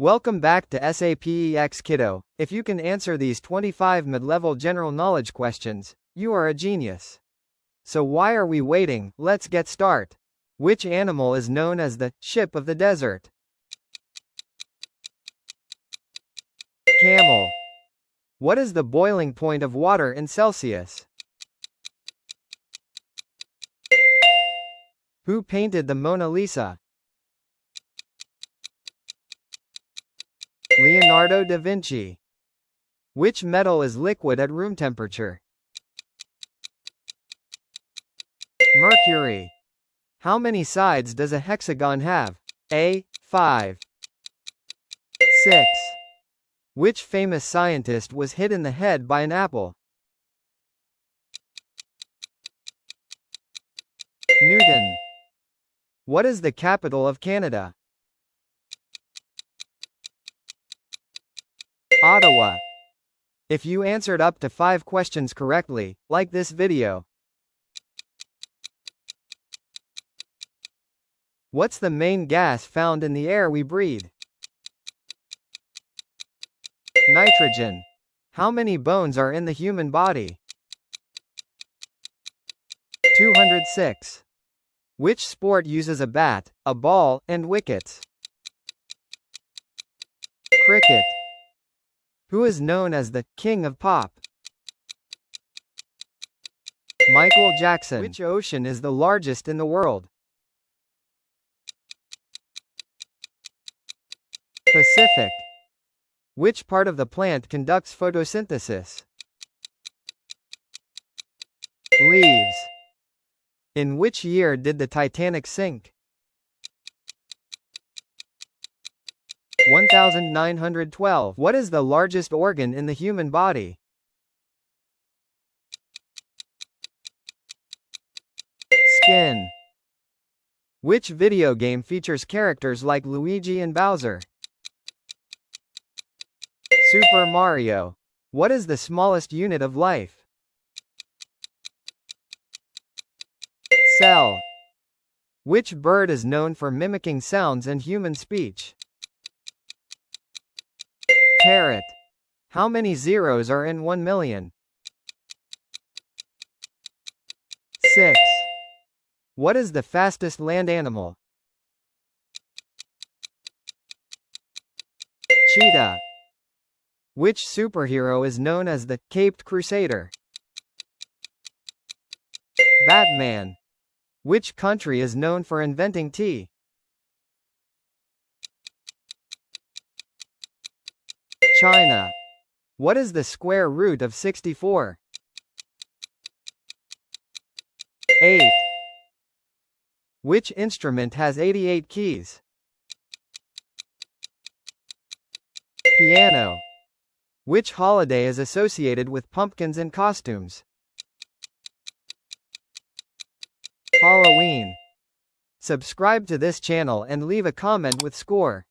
Welcome back to SAPEX Kiddo. If you can answer these 25 mid-level general knowledge questions, you are a genius. So why are we waiting? Let's get started. Which animal is known as the ship of the desert? Camel. What is the boiling point of water in Celsius? Who painted the Mona Lisa? Leonardo da Vinci. Which metal is liquid at room temperature? Mercury. How many sides does a hexagon have? A. 5. 6. Which famous scientist was hit in the head by an apple? Newton. What is the capital of Canada? Ottawa. If you answered up to 5 questions correctly, like this video. What's the main gas found in the air we breathe? Nitrogen. How many bones are in the human body? 206. Which sport uses a bat, a ball, and wickets? Cricket. Who is known as the King of Pop? Michael Jackson. Which ocean is the largest in the world? Pacific. Which part of the plant conducts photosynthesis? Leaves. In which year did the Titanic sink? 1912. What is the largest organ in the human body? Skin. Which video game features characters like Luigi and Bowser? Super Mario. What is the smallest unit of life? Cell. Which bird is known for mimicking sounds and human speech? Parrot. How many zeros are in 1 million? 6. What is the fastest land animal? Cheetah. Which superhero is known as the Caped Crusader? Batman. Which country is known for inventing tea? China. What is the square root of 64? 8. Which instrument has 88 keys? Piano. Which holiday is associated with pumpkins and costumes? Halloween. Subscribe to this channel and leave a comment with score.